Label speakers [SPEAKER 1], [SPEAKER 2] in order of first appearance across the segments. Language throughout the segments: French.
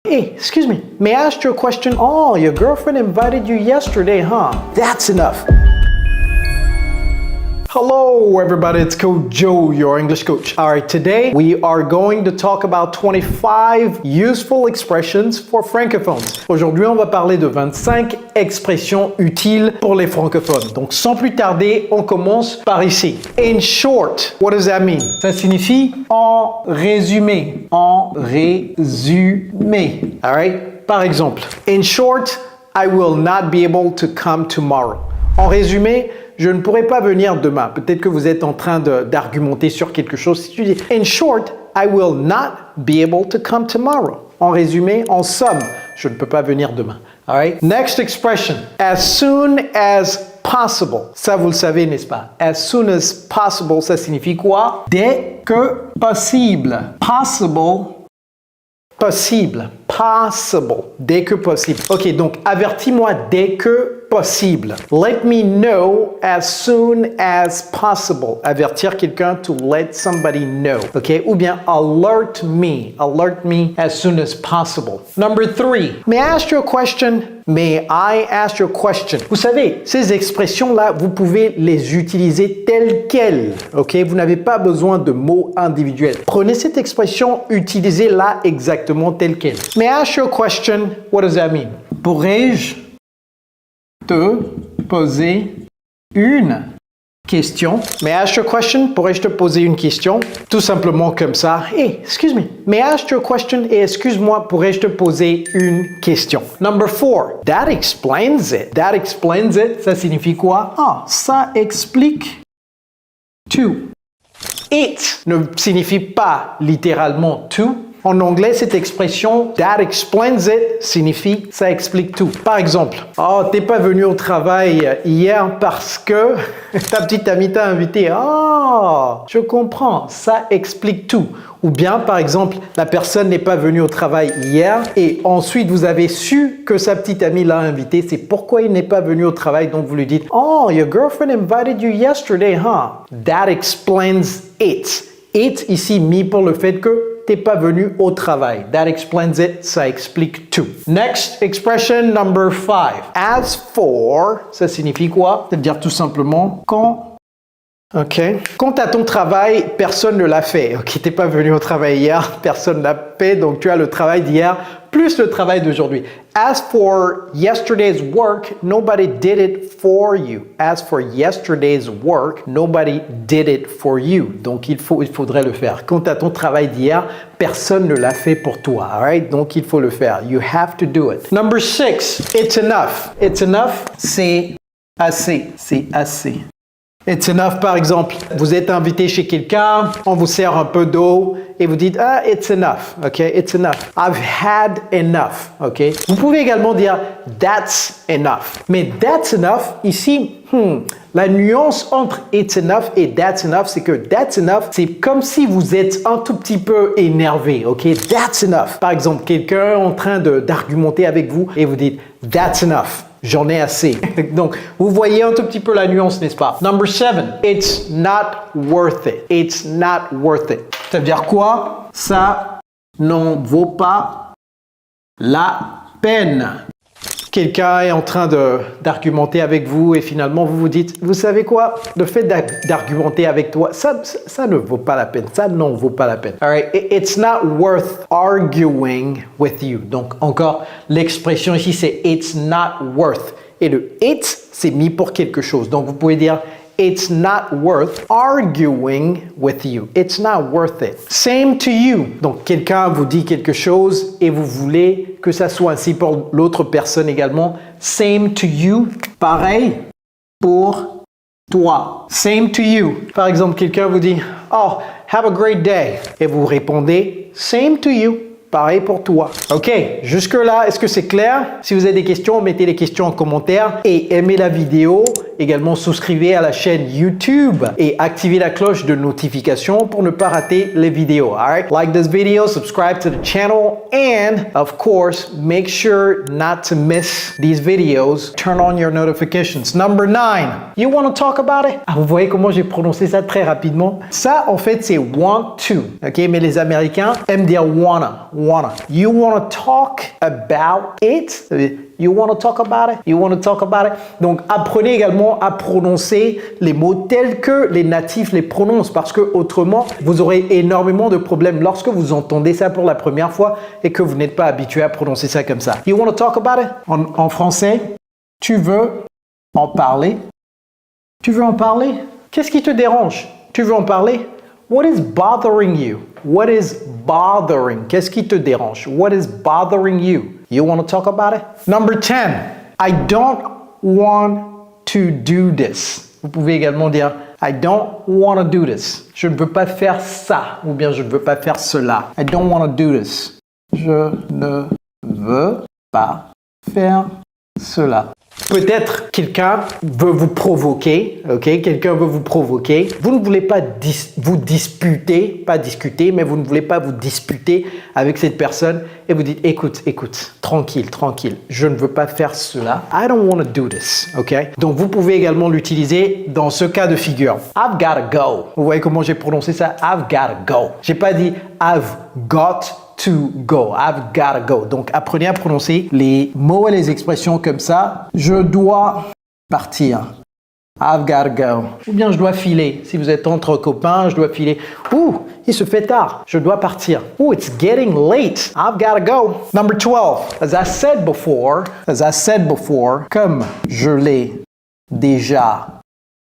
[SPEAKER 1] Hey, excuse me, may I ask you a question? Oh, your girlfriend invited you yesterday, huh? That's enough. Hello everybody, it's Coach Joe, your English coach. All right, today we are going to talk about 25 useful expressions for francophones. Aujourd'hui, on va parler de 25 expressions utiles pour les francophones. Donc, sans plus tarder, on commence par ici. In short, what does that mean? Ça signifie en résumé. En résumé. All right? Par exemple, in short, I will not be able to come tomorrow. En résumé, je ne pourrai pas venir demain. Peut-être que vous êtes en train d'argumenter sur quelque chose. Si tu dis, in short, I will not be able to come tomorrow. En résumé, en somme, je ne peux pas venir demain. All right? Next expression, as soon as possible. Ça, vous le savez, n'est-ce pas? As soon as possible, ça signifie quoi? Dès que possible. Possible. Possible. Possible. Dès que possible. Ok, donc avertis-moi dès que possible. Let me know as soon as possible. Avertir quelqu'un to let somebody know. Ok, ou bien alert me. Alert me as soon as possible. Number 3. May I ask you a question? May I ask you a question? Vous savez, ces expressions-là, vous pouvez les utiliser telles quelles. Ok, vous n'avez pas besoin de mots individuels. Prenez cette expression, utilisez-la exactement telle quelle. May I ask you a question? What does that mean? Pourrais-je te poser une question? May I ask you a question? Pourrais-je te poser une question? Tout simplement comme ça. Hey, excuse me. May I ask you a question? Et excuse-moi, pourrais-je te poser une question? Number 4. That explains it. That explains it. Ça signifie quoi? Ah, ça explique tout. It ne signifie pas littéralement tout. En anglais, cette expression « that explains it » signifie « ça explique tout ». Par exemple, « Oh, t'es pas venu au travail hier parce que ta petite amie t'a invité. » Oh, je comprends, ça explique tout. Ou bien, par exemple, la personne n'est pas venue au travail hier et ensuite vous avez su que sa petite amie l'a invité. C'est pourquoi il n'est pas venu au travail. Donc, vous lui dites « Oh, your girlfriend invited you yesterday, huh? » That explains it. It, ici, mis pour le fait que t'es pas venu au travail. That explains it. Ça explique tout. Next expression number 5. As for, ça signifie quoi? C'est-à-dire tout simplement quand. Ok. Quant à ton travail, personne ne l'a fait. Ok, t'es pas venu au travail hier, personne l'a fait, donc tu as le travail d'hier plus le travail d'aujourd'hui. As for yesterday's work, nobody did it for you. As for yesterday's work, nobody did it for you. Donc il faudrait le faire. Quant à ton travail d'hier, personne ne l'a fait pour toi. All right? Donc il faut le faire. You have to do it. Number 6, it's enough. It's enough, c'est assez. C'est assez. It's enough, par exemple, vous êtes invité chez quelqu'un, on vous sert un peu d'eau et vous dites « Ah, it's enough, ok, it's enough. I've had enough, ok. » Vous pouvez également dire « That's enough ». Mais « That's enough », ici, la nuance entre « It's enough » et « That's enough », c'est que « That's enough », c'est comme si vous êtes un tout petit peu énervé, ok. « That's enough ». Par exemple, quelqu'un est en train d'argumenter avec vous et vous dites « That's enough ». J'en ai assez. Donc, vous voyez un tout petit peu la nuance, n'est-ce pas? Number 7, it's not worth it. It's not worth it. Ça veut dire quoi? Ça n'en vaut pas la peine. Quelqu'un est en train d'argumenter avec vous et finalement vous vous dites, vous savez quoi? Le fait d'argumenter avec toi, ça ne vaut pas la peine. Ça n'en vaut pas la peine. All right? It's not worth arguing with you. Donc encore, l'expression ici c'est it's not worth. Et le it's, c'est mis pour quelque chose. Donc vous pouvez dire it's not worth arguing with you. It's not worth it. Same to you. Donc, quelqu'un vous dit quelque chose et vous voulez que ça soit ainsi pour l'autre personne également. Same to you. Pareil pour toi. Same to you. Par exemple, quelqu'un vous dit « Oh, have a great day ». Et vous répondez « Same to you ». Pareil pour toi. Ok, jusque-là, est-ce que c'est clair? Si vous avez des questions, mettez les questions en commentaire et aimez la vidéo Également, souscrivez à la chaîne YouTube et activez la cloche de notification pour ne pas rater les vidéos. Alright? Like this video, subscribe to the channel, and of course, make sure not to miss these videos. Turn on your notifications. Number 9. You want to talk about it? Ah, vous voyez comment j'ai prononcé ça très rapidement? Ça, en fait, c'est want to. OK? Mais les Américains aiment dire wanna. You want to talk about it? You want to talk about it? You want to talk about it? Donc, apprenez également à prononcer les mots tels que les natifs les prononcent parce que autrement, vous aurez énormément de problèmes lorsque vous entendez ça pour la première fois et que vous n'êtes pas habitué à prononcer ça comme ça. You want to talk about it? En français, tu veux en parler? Tu veux en parler? Qu'est-ce qui te dérange? Tu veux en parler? What is bothering you? What is bothering? Qu'est-ce qui te dérange? What is bothering you? You want to talk about it? Number 10. I don't want to do this. Vous pouvez également dire I don't want to do this. Je ne veux pas faire ça. Ou bien je ne veux pas faire cela. I don't want to do this. Je ne veux pas faire cela. Peut-être quelqu'un veut vous provoquer, ok? Quelqu'un veut vous provoquer. Vous ne voulez pas vous disputer, pas discuter, mais vous ne voulez pas vous disputer avec cette personne et vous dites, écoute, tranquille, je ne veux pas faire cela. I don't want to do this, ok? Donc, vous pouvez également l'utiliser dans ce cas de figure. I've gotta go. Vous voyez comment j'ai prononcé ça? I've gotta go. J'ai pas dit I've got to go. I've gotta go. Donc, apprenez à prononcer les mots et les expressions comme ça. Je dois partir. I've gotta go. Ou bien je dois filer. Si vous êtes entre copains, je dois filer. Ouh, il se fait tard. Je dois partir. Ouh, it's getting late. I've gotta go. Number 12. As I said before, comme je l'ai déjà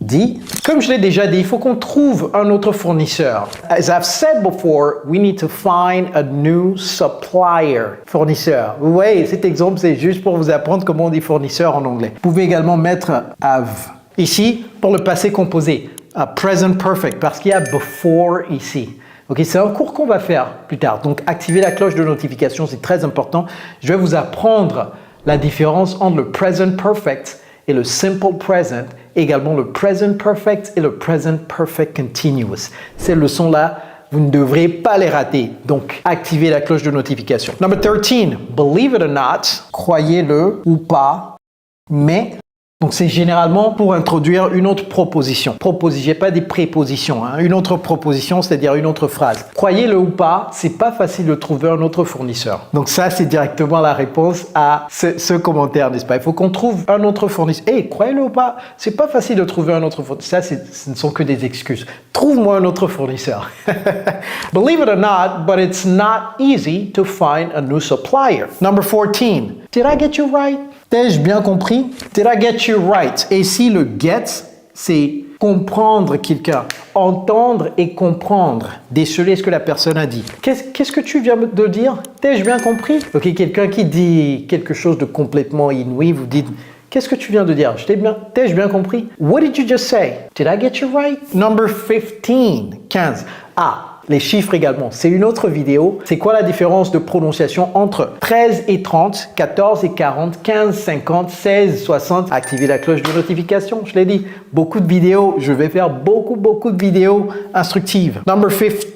[SPEAKER 1] dit. Comme je l'ai déjà dit, il faut qu'on trouve un autre fournisseur. As I've said before, we need to find a new supplier. Fournisseur. Vous voyez, cet exemple, c'est juste pour vous apprendre comment on dit fournisseur en anglais. Vous pouvez également mettre have ici pour le passé composé. Present perfect, parce qu'il y a before ici. Ok, c'est un cours qu'on va faire plus tard. Donc, activez la cloche de notification, c'est très important. Je vais vous apprendre la différence entre le present perfect et le simple present, également le present perfect et le present perfect continuous. Ces leçons-là, vous ne devrez pas les rater. Donc, activez la cloche de notification. Number 13, believe it or not, croyez-le ou pas, mais... Donc, c'est généralement pour introduire une autre proposition. Proposition, pas des prépositions, hein. Une autre proposition, c'est-à-dire une autre phrase. Croyez-le ou pas, c'est pas facile de trouver un autre fournisseur. Donc, ça, c'est directement la réponse à ce commentaire, n'est-ce pas? Il faut qu'on trouve un autre fournisseur. Hey, croyez-le ou pas, c'est pas facile de trouver un autre fournisseur. Ça, ce ne sont que des excuses. Trouve-moi un autre fournisseur. Believe it or not, but it's not easy to find a new supplier. Number 14. Did I get you right? T'ai-je bien compris? Did I get you right? Et ici, le get, c'est comprendre quelqu'un. Entendre et comprendre. Déceler ce que la personne a dit. Qu'est-ce que tu viens de dire? T'ai-je bien compris? Ok, quelqu'un qui dit quelque chose de complètement inouï, vous dites, qu'est-ce que tu viens de dire? T'ai-je bien compris? What did you just say? Did I get you right? Number 15. 15. Ah. Les chiffres également, c'est une autre vidéo. C'est quoi la différence de prononciation entre 13 et 30, 14 et 40, 15, 50, 16, 60? Activez la cloche de notification, je l'ai dit. Beaucoup de vidéos, je vais faire beaucoup de vidéos instructives. Number 15.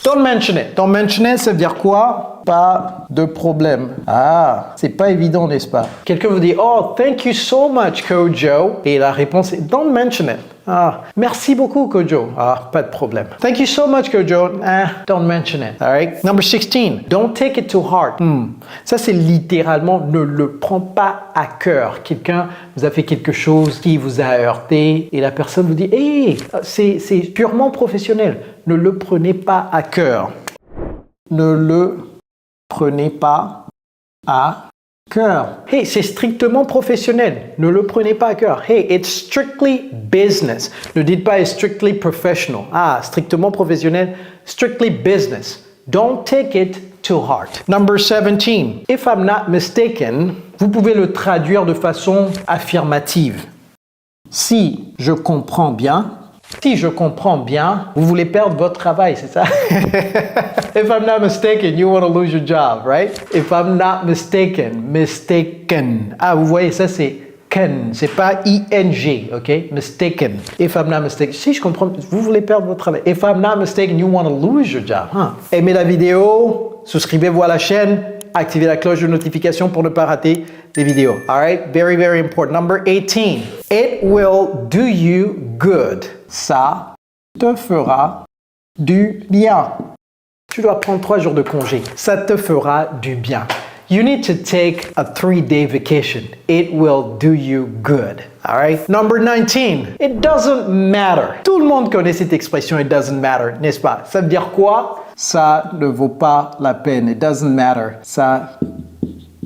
[SPEAKER 1] Don't mention it. Don't mention it, ça veut dire quoi? Pas de problème. Ah, c'est pas évident, n'est-ce pas? Quelqu'un vous dit, oh, thank you so much, Kojo. Et la réponse est, don't mention it. Ah, merci beaucoup, Kojo. Ah, pas de problème. Thank you so much, Kojo. Don't mention it. All right. Number 16. Don't take it to heart. Ça, c'est littéralement ne le prends pas à cœur. Quelqu'un vous a fait quelque chose qui vous a heurté et la personne vous dit, hey, c'est purement professionnel. Ne le prenez pas à cœur. Ne le prenez pas à cœur. Hey, c'est strictement professionnel. Ne le prenez pas à cœur. Hey, it's strictly business. Ne dites pas it's strictly professional. Ah, strictement professionnel. Strictly business. Don't take it to heart. Number 17. If I'm not mistaken, vous pouvez le traduire de façon affirmative. Si je comprends bien, vous voulez perdre votre travail, c'est ça? If I'm not mistaken, you want to lose your job, right? If I'm not mistaken. Ah, vous voyez, ça c'est C'est pas I-N-G, ok? Mistaken. If I'm not mistaken. Si je comprends, vous voulez perdre votre travail. If I'm not mistaken, you want to lose your job. Huh? Aimez la vidéo, souscrivez-vous à la chaîne, activez la cloche de notification pour ne pas rater les vidéos. All right? Very, very important. Number 18. It will do you good. Ça te fera du bien. Tu dois prendre 3 jours de congé. Ça te fera du bien. You need to take a 3-day vacation. It will do you good. All right? Number 19. It doesn't matter. Tout le monde connaît cette expression, it doesn't matter, n'est-ce pas? Ça veut dire quoi? Ça ne vaut pas la peine. It doesn't matter. Ça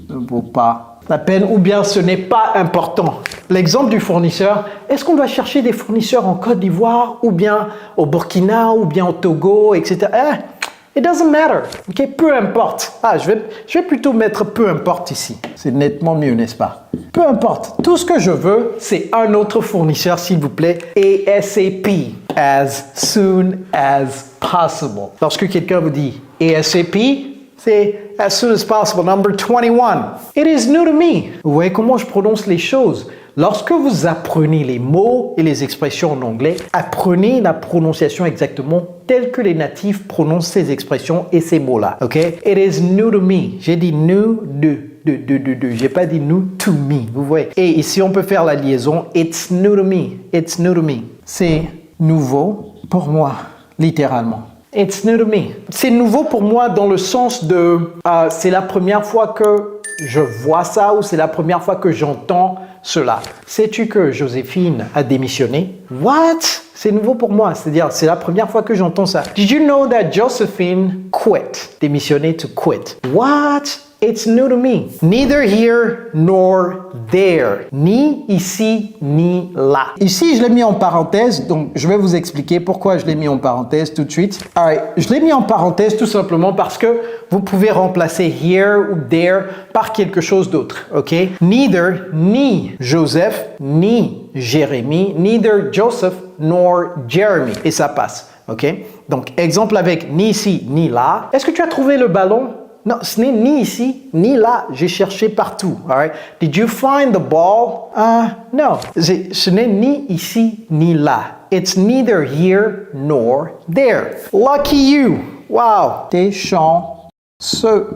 [SPEAKER 1] ne vaut pas la peine ou bien ce n'est pas important. L'exemple du fournisseur, est-ce qu'on va chercher des fournisseurs en Côte d'Ivoire ou bien au Burkina ou bien au Togo, etc. It doesn't matter. Okay? Peu importe. Je vais plutôt mettre peu importe ici. C'est nettement mieux, n'est-ce pas? Peu importe. Tout ce que je veux, c'est un autre fournisseur, s'il vous plaît. ASAP. As soon as possible. Lorsque quelqu'un vous dit ASAP, c'est as soon as possible. Number 21. It is new to me. Vous voyez comment je prononce les choses? Lorsque vous apprenez les mots et les expressions en anglais, apprenez la prononciation exactement telle que les natifs prononcent ces expressions et ces mots-là. OK? It is new to me. J'ai dit new de. J'ai pas dit new to me. Vous voyez? Et ici, on peut faire la liaison. It's new to me. It's new to me. C'est nouveau pour moi, littéralement. It's new to me. C'est nouveau pour moi dans le sens de c'est la première fois que je vois ça ou c'est la première fois que j'entends cela. Sais-tu que Joséphine a démissionné? What? C'est nouveau pour moi. C'est-à-dire, c'est la première fois que j'entends ça. Did you know that Josephine quit? Démissionné to quit. What? It's new to me. Neither here nor there. Ni ici, ni là. Ici, je l'ai mis en parenthèse, donc je vais vous expliquer pourquoi je l'ai mis en parenthèse tout de suite. Alright, je l'ai mis en parenthèse tout simplement parce que vous pouvez remplacer here ou there par quelque chose d'autre, ok? Neither, ni Joseph, ni Jérémie, neither Joseph nor Jeremy. Et ça passe, ok? Donc, exemple avec ni ici, ni là. Est-ce que tu as trouvé le ballon? Non, ce n'est ni ici, ni là. J'ai cherché partout. All right? Did you find the ball? No. Ce n'est ni ici, ni là. It's neither here nor there. Lucky you. Wow. T'es chanceux.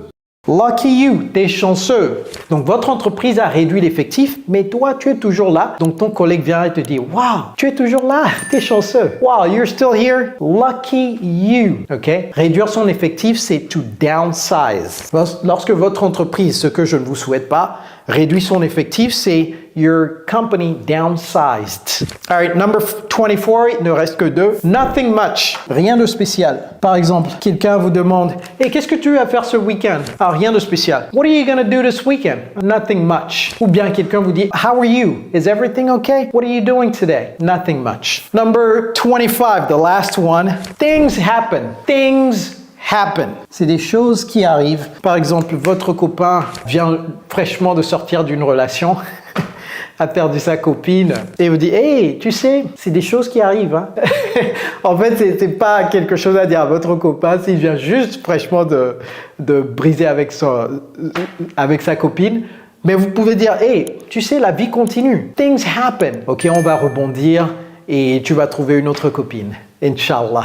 [SPEAKER 1] Lucky you, t'es chanceux. Donc, votre entreprise a réduit l'effectif, mais toi, tu es toujours là. Donc, ton collègue vient et te dit, wow, tu es toujours là, t'es chanceux. Wow, you're still here. Lucky you. OK? Réduire son effectif, c'est to downsize. Lorsque votre entreprise, ce que je ne vous souhaite pas, réduit son effectif, c'est your company downsized. All right, number 24, il ne reste que 2. Nothing much. Rien de spécial. Par exemple, quelqu'un vous demande, hey, qu'est-ce que tu vas faire ce week-end? Rien de spécial. What are you going to do this weekend? Nothing much. Ou bien quelqu'un vous dit, how are you? Is everything okay? What are you doing today? Nothing much. Number 25, the last one. Things happen. Things happen. C'est des choses qui arrivent. Par exemple, votre copain vient fraîchement de sortir d'une relation, a perdu sa copine et vous dit, hey, tu sais, c'est des choses qui arrivent. Hein? En fait, c'est pas quelque chose à dire à votre copain s'il vient juste fraîchement de briser avec sa copine. Mais vous pouvez dire, hey, tu sais, la vie continue. Things happen. Ok, on va rebondir et tu vas trouver une autre copine. Inshallah.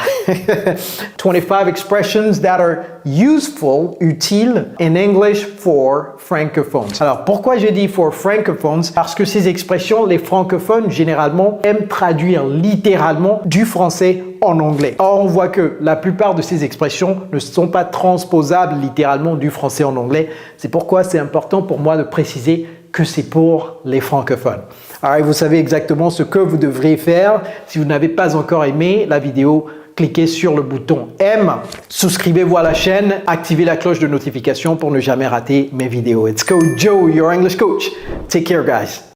[SPEAKER 1] 25 expressions that are useful, utiles, in English for francophones. Alors, pourquoi j'ai dit for francophones? Parce que ces expressions, les francophones, généralement, aiment traduire littéralement du français en anglais. Or, on voit que la plupart de ces expressions ne sont pas transposables littéralement du français en anglais. C'est pourquoi c'est important pour moi de préciser que c'est pour les francophones. Alors, vous savez exactement ce que vous devriez faire. Si vous n'avez pas encore aimé la vidéo, cliquez sur le bouton M, souscrivez-vous à la chaîne, activez la cloche de notification pour ne jamais rater mes vidéos. It's Coach Joe, your English coach. Take care, guys.